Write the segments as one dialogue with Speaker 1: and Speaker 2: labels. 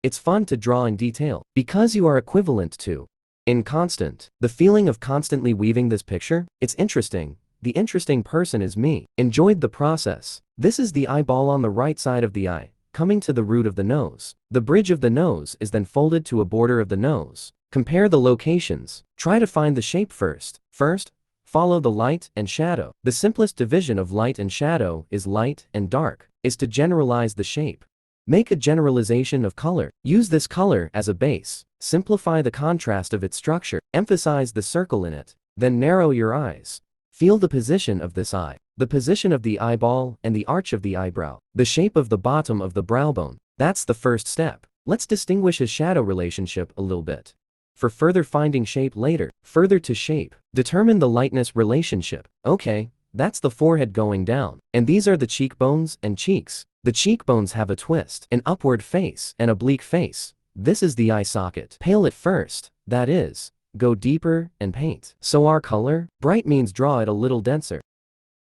Speaker 1: It's fun to draw in detail, because you are equivalent to inconstant. The feeling of constantly weaving this picture, it's interesting. The interesting person is me. Enjoyed the process. This is the eyeball on the right side of the eye, coming to the root of the nose. The bridge of the nose is then folded to a border of the nose. Compare the locations. Try to find the shape first. First, follow the light and shadow. The simplest division of light and shadow is light and dark, is to generalize the shape. Make a generalization of color. Use this color as a base. Simplify the contrast of its structure. Emphasize the circle in it. Then narrow your eyes. Feel the position of this eye, the position of the eyeball and the arch of the eyebrow, the shape of the bottom of the brow bone. That's the first step. Let's distinguish his shadow relationship a little bit. For further finding shape later, further to shape, determine the lightness relationship. Okay, that's the forehead going down. And these are the cheekbones and cheeks. The cheekbones have a twist, an upward face, an oblique face. This is the eye socket. Pale it first, that is. Go deeper and paint. So our color, bright means draw it a little denser.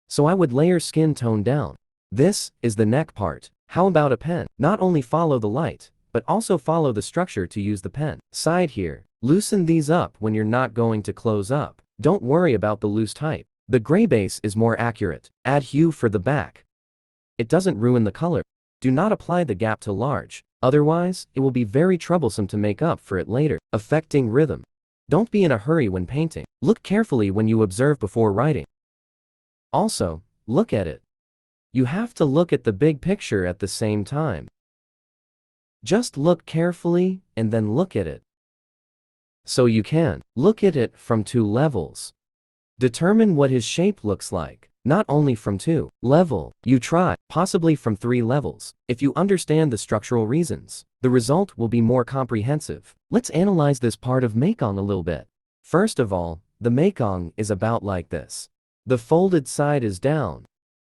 Speaker 1: So I would layer skin tone down. This is the neck part. How about a pen? Not only follow the light, but also follow the structure to use the pen. Side here, loosen these up when you're not going to close up. Don't worry about the loose type. The gray base is more accurate. Add hue for the back. It doesn't ruin the color. Do not apply the gap to large. Otherwise, it will be very troublesome to make up for it later. Affecting rhythm. Don't be in a hurry when painting. Look carefully when you observe before writing. Also, look at it. You have to look at the big picture at the same time. Just look carefully and then look at it. So you can look at it from two levels. Determine what his shape looks like. Not only from two level, you try, possibly from 3 levels. If you understand the structural reasons, the result will be more comprehensive. Let's analyze this part of Mekong a little bit. First of all, the Mekong is about like this. The folded side is down.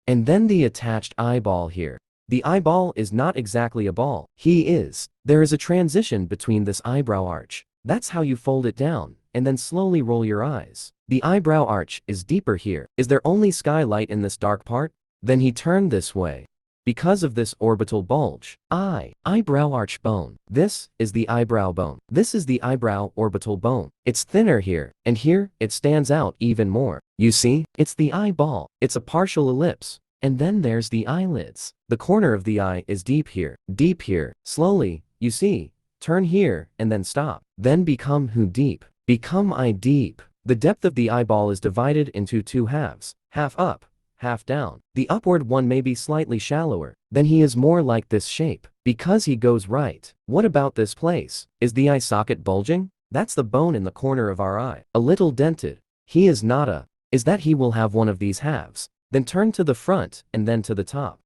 Speaker 1: And then the attached eyeball here. The eyeball is not exactly a ball. He is. There is a transition between this eyebrow arch. That's how you fold it down, and then slowly roll your eyes. The eyebrow arch is deeper here. Is there only skylight in this dark part? Then he turned this way. Because of this orbital bulge. Eyebrow arch bone. This is the eyebrow bone. This is the eyebrow orbital bone. It's thinner here, and here, it stands out even more. You see, it's the eyeball. It's a partial ellipse. And then there's the eyelids. The corner of the eye is deep here. Deep here. Slowly, you see. Turn here, and then stop. Then become who deep. Become eye deep. The depth of the eyeball is divided into 2 halves. Half up, half down. The upward one may be slightly shallower. Then he is more like this shape. Because he goes right. What about this place? Is the eye socket bulging? That's the bone in the corner of our eye. A little dented. He is not a. Is that he will have one of these halves. Then turn to the front, and then to the top.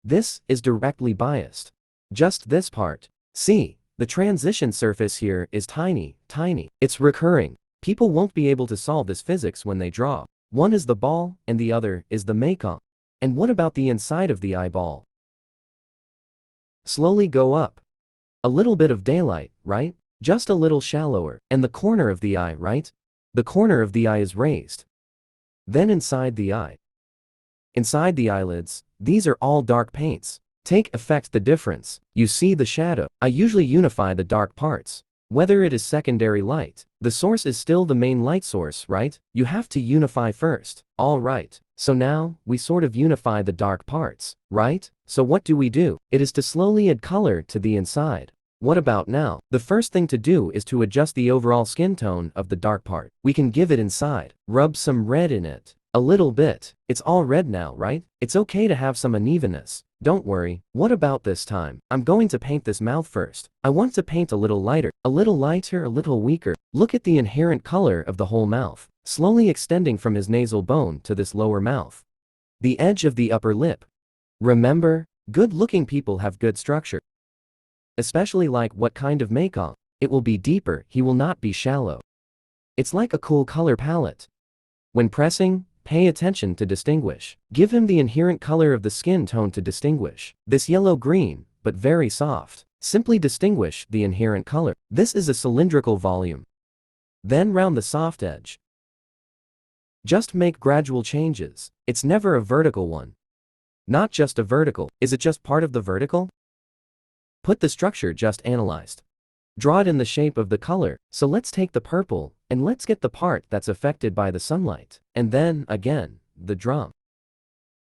Speaker 1: This is directly biased. Just this part. See, the transition surface here is tiny, tiny. It's recurring. People won't be able to solve this physics when they draw. One is the ball, and the other is the Mekong. And what about the inside of the eyeball? Slowly go up. A little bit of daylight, right? Just a little shallower. And the corner of the eye, right? The corner of the eye is raised. Then inside the eye. Inside the eyelids, these are all dark paints. Take effect the difference. You see the shadow. I usually unify the dark parts. Whether it is secondary light, the source is still the main light source, right? You have to unify first. All right. So now, we sort of unify the dark parts, right? So what do we do? It is to slowly add color to the inside. What about now? The first thing to do is to adjust the overall skin tone of the dark part. We can give it inside. Rub some red in it. A little bit. It's all red now, right? It's okay to have some unevenness. Don't worry. What about this time? I'm going to paint this mouth first. I want to paint a little lighter, a little weaker. Look at the inherent color of the whole mouth, slowly extending from his nasal bone to this lower mouth. The edge of the upper lip. Remember, good-looking people have good structure. Especially like what kind of Mekong. It will be deeper, he will not be shallow. It's like a cool color palette. When pressing, pay attention to distinguish. Give him the inherent color of the skin tone to distinguish. This yellow-green, but very soft. Simply distinguish the inherent color. This is a cylindrical volume. Then round the soft edge. Just make gradual changes. It's never a vertical one. Not just a vertical. Is it just part of the vertical? Put the structure just analyzed. Draw it in the shape of the color, so let's take the purple, and let's get the part that's affected by the sunlight. And then, again, the drum.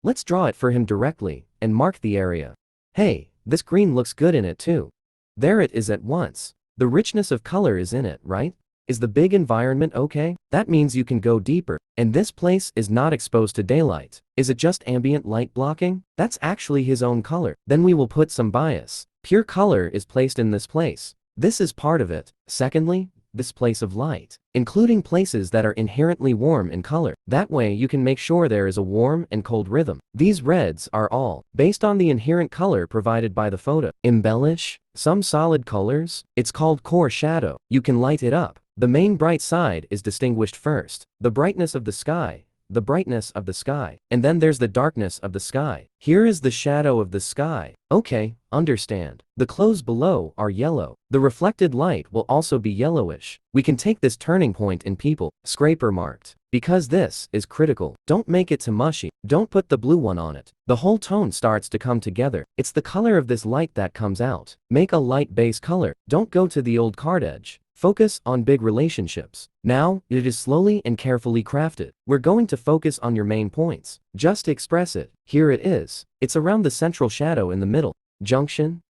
Speaker 1: Let's draw it for him directly, and mark the area. Hey, this green looks good in it too. There it is at once. The richness of color is in it, right? Is the big environment okay? That means you can go deeper. And this place is not exposed to daylight. Is it just ambient light blocking? That's actually his own color. Then we will put some bias. Pure color is placed in this place. This is part of it. Secondly, this place of light, including places that are inherently warm in color. That way you can make sure there is a warm and cold rhythm. These reds are all based on the inherent color provided by the photo. Embellish some solid colors. It's called core shadow. You can light it up. The main bright side is distinguished first. The brightness of the sky. The brightness of the sky. And then there's the darkness of the sky. Here is the shadow of the sky. Okay, understand. The clothes below are yellow. The reflected light will also be yellowish. We can take this turning point in people, scraper marked. Because this is critical. Don't make it too mushy. Don't put the blue one on it. The whole tone starts to come together. It's the color of this light that comes out. Make a light base color. Don't go to the old card edge. Focus on big relationships. Now, it is slowly and carefully crafted. We're going to focus on your main points. Just express it. Here it is. It's around the central shadow in the middle. Junction.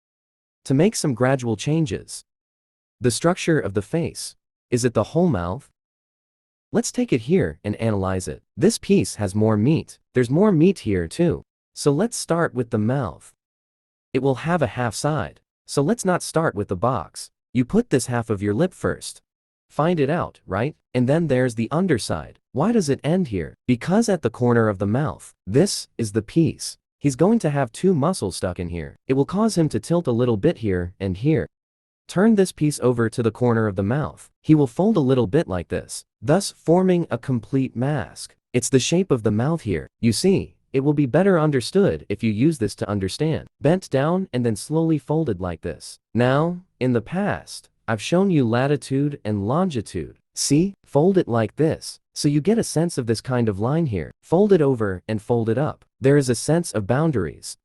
Speaker 1: To make some gradual changes. The structure of the face. Is it the whole mouth? Let's take it here and analyze it. This piece has more meat. There's more meat here too. So let's start with the mouth. It will have a half side. So let's not start with the box. You put this half of your lip first. Find it out, right? And then there's the underside. Why does it end here? Because at the corner of the mouth, this is the piece. He's going to have two muscles stuck in here. It will cause him to tilt a little bit here and here. Turn this piece over to the corner of the mouth. He will fold a little bit like this, thus forming a complete mask. It's the shape of the mouth here. You see, it will be better understood if you use this to understand. Bent down and then slowly folded like this. Now, in the past, I've shown you latitude and longitude. See, fold it like this. So you get a sense of this kind of line here. Fold it over and fold it up. There is a sense of boundaries.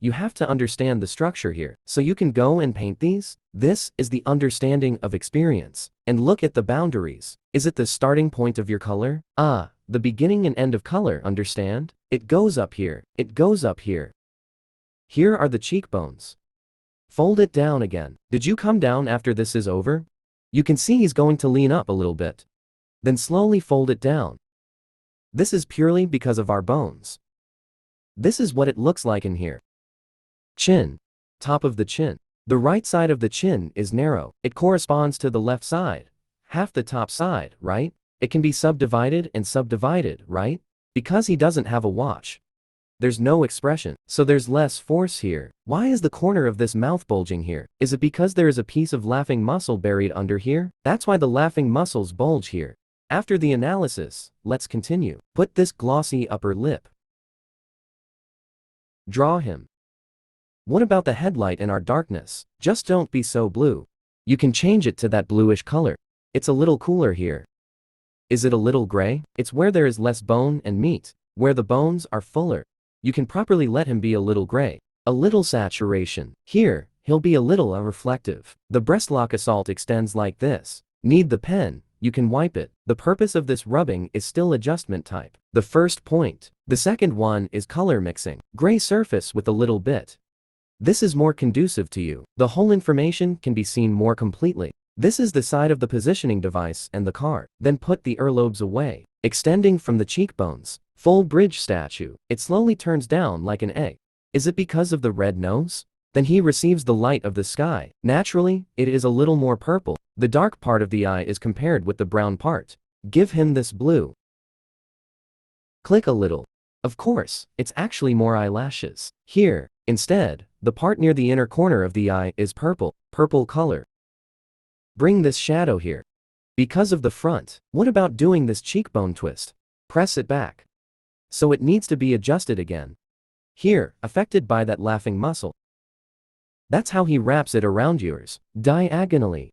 Speaker 1: You have to understand the structure here. So you can go and paint these. This is the understanding of experience. And look at the boundaries. Is it the starting point of your color? The beginning and end of color, understand? It goes up here. It goes up here. Here are the cheekbones. Fold it down again. Did you come down after this is over? You can see he's going to lean up a little bit. Then slowly fold it down. This is purely because of our bones. This is what it looks like in here. Chin. Top of the chin. The right side of the chin is narrow. It corresponds to the left side. Half the top side, right? It can be subdivided and subdivided, right? Because he doesn't have a watch. There's no expression, so there's less force here. Why is the corner of this mouth bulging here? Is it because there is a piece of laughing muscle buried under here? That's why the laughing muscles bulge here. After the analysis, let's continue. Put this glossy upper lip. Draw him. What about the headlight and our darkness? Just don't be so blue. You can change it to that bluish color. It's a little cooler here. Is it a little gray? It's where there is less bone and meat, where the bones are fuller. You can properly let him be a little gray. A little saturation. Here, he'll be a little reflective. The breastlock assault extends like this. Need the pen? You can wipe it. The purpose of this rubbing is still adjustment type. The first point. The second one is color mixing. Gray surface with a little bit. This is more conducive to you. The whole information can be seen more completely. This is the side of the positioning device and the card. Then put the earlobes away. Extending from the cheekbones. Full bridge statue. It slowly turns down like an egg. Is it because of the red nose? Then he receives the light of the sky. Naturally, it is a little more purple. The dark part of the eye is compared with the brown part. Give him this blue. Click a little. Of course, it's actually more eyelashes. Here, instead, the part near the inner corner of the eye is purple. Purple color. Bring this shadow here. Because of the front. What about doing this cheekbone twist? Press it back. So it needs to be adjusted again. Here, affected by that laughing muscle. That's how he wraps it around yours, diagonally.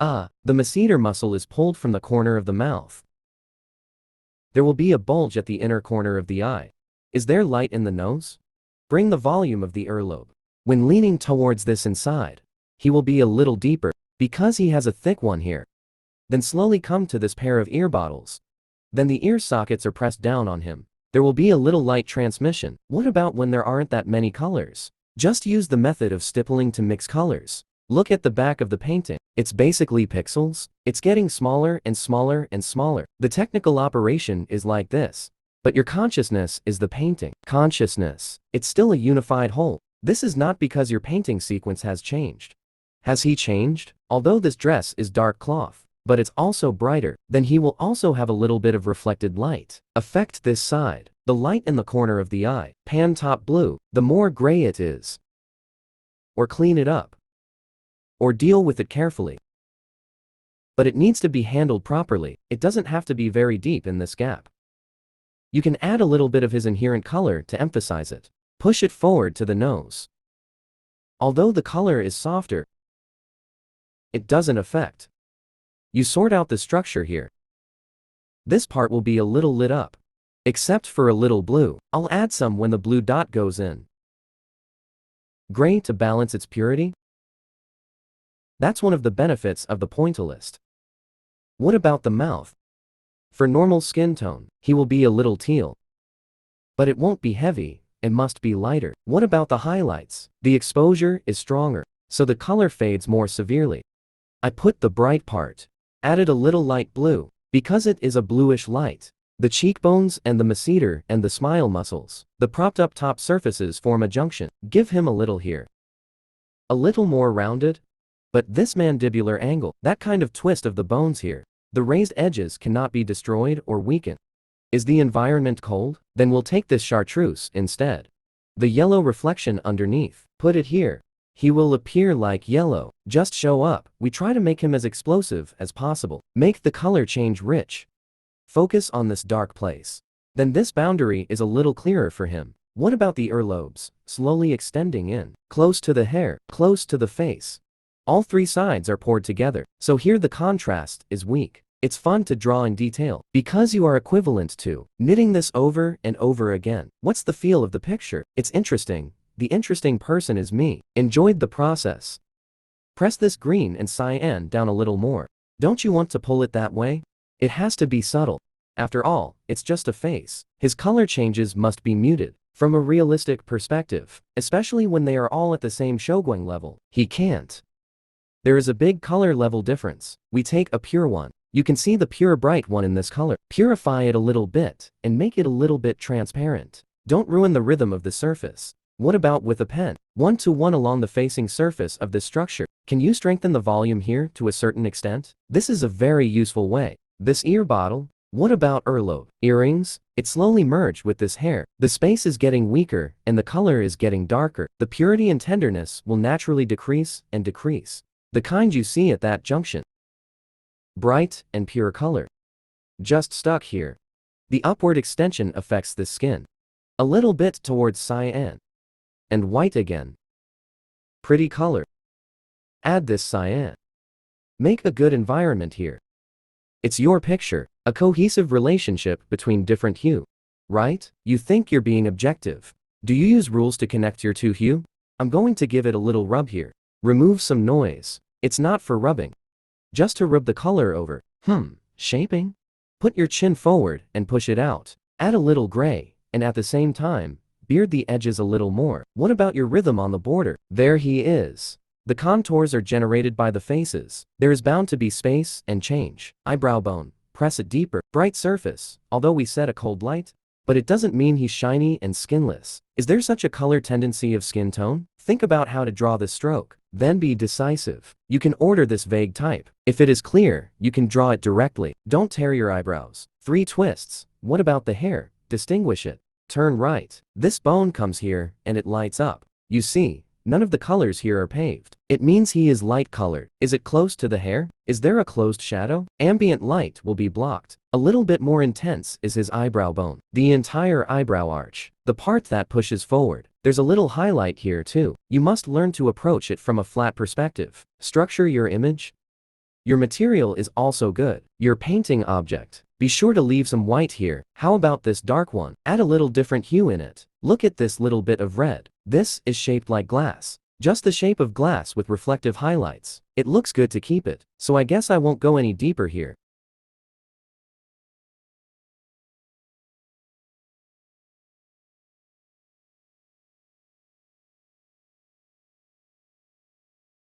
Speaker 1: The masseter muscle is pulled from the corner of the mouth. There will be a bulge at the inner corner of the eye. Is there light in the nose? Bring the volume of the earlobe. When leaning towards this inside, he will be a little deeper, because he has a thick one here. Then slowly come to this pair of ear bottles. Then the ear sockets are pressed down on him. There will be a little light transmission. What about when there aren't that many colors? Just use the method of stippling to mix colors. Look at the back of the painting. It's basically pixels. It's getting smaller and smaller and smaller. The technical operation is like this. But your consciousness is the painting. Consciousness. It's still a unified whole. This is not because your painting sequence has changed. Has he changed? Although this dress is dark cloth, but it's also brighter, then he will also have a little bit of reflected light. Affect this side. The light in the corner of the eye. Pan top blue. The more gray it is. Or clean it up. Or deal with it carefully. But it needs to be handled properly. It doesn't have to be very deep in this gap. You can add a little bit of his inherent color to emphasize it. Push it forward to the nose. Although the color is softer, it doesn't affect. You sort out the structure here. This part will be a little lit up. Except for a little blue. I'll add some when the blue dot goes in. Gray to balance its purity. That's one of the benefits of the pointillist. What about the mouth? For normal skin tone, he will be a little teal. But it won't be heavy, it must be lighter. What about the highlights? The exposure is stronger, so the color fades more severely. I put the bright part. Added a little light blue, because it is a bluish light. The cheekbones and the masseter and the smile muscles, the propped up top surfaces form a junction. Give him a little here. A little more rounded. But this mandibular angle, that kind of twist of the bones here. The raised edges cannot be destroyed or weakened. Is the environment cold? Then we'll take this chartreuse instead. The yellow reflection underneath. Put it here. He will appear like yellow. Just show up. We try to make him as explosive as possible. Make the color change rich. Focus on this dark place. Then this boundary is a little clearer for him. What about the earlobes? Slowly extending in. Close to the hair. Close to the face. All three sides are poured together, so here the contrast is weak. It's fun to draw in detail, because you are equivalent to knitting this over and over again. What's the feel of the picture? It's interesting. The interesting person is me. Enjoyed the process. Press this green and cyan down a little more. Don't you want to pull it that way? It has to be subtle. After all, it's just a face. His color changes must be muted. From a realistic perspective, especially when they are all at the same showing level, he can't. There is a big color level difference. We take a pure one. You can see the pure bright one in this color. Purify it a little bit, and make it a little bit transparent. Don't ruin the rhythm of the surface. What about with a pen? 1-to-1 along the facing surface of this structure. Can you strengthen the volume here to a certain extent? This is a very useful way. This ear bottle. What about earlobe? Earrings? It slowly merged with this hair. The space is getting weaker, and the color is getting darker. The purity and tenderness will naturally decrease and decrease. The kind you see at that junction. Bright and pure color. Just stuck here. The upward extension affects the skin. A little bit towards cyan. And white again. Pretty color. Add this cyan. Make a good environment here. It's your picture, a cohesive relationship between different hue. Right? You think you're being objective. Do you use rules to connect your two hue? I'm going to give it a little rub here. Remove some noise. It's not for rubbing. Just to rub the color over. Shaping? Put your chin forward and push it out. Add a little gray, and at the same time, beard the edges a little more. What about your rhythm on the border? There he is. The contours are generated by the faces. There is bound to be space and change. Eyebrow bone. Press it deeper. Bright surface, although we set a cold light. But it doesn't mean he's shiny and skinless. Is there such a color tendency of skin tone? Think about how to draw this stroke. Then be decisive. You can order this vague type. If it is clear, you can draw it directly. Don't tear your eyebrows. 3 twists. What about the hair? Distinguish it. Turn right. This bone comes here, and it lights up. You see, none of the colors here are paved. It means he is light colored. Is it close to the hair? Is there a closed shadow? Ambient light will be blocked. A little bit more intense is his eyebrow bone. The entire eyebrow arch. The part that pushes forward. There's a little highlight here too. You must learn to approach it from a flat perspective. Structure your image. Your material is also good. Your painting object. Be sure to leave some white here. How about this dark one? Add a little different hue in it. Look at this little bit of red. This is shaped like glass. Just the shape of glass with reflective highlights. It looks good to keep it, so I guess I won't go any deeper here.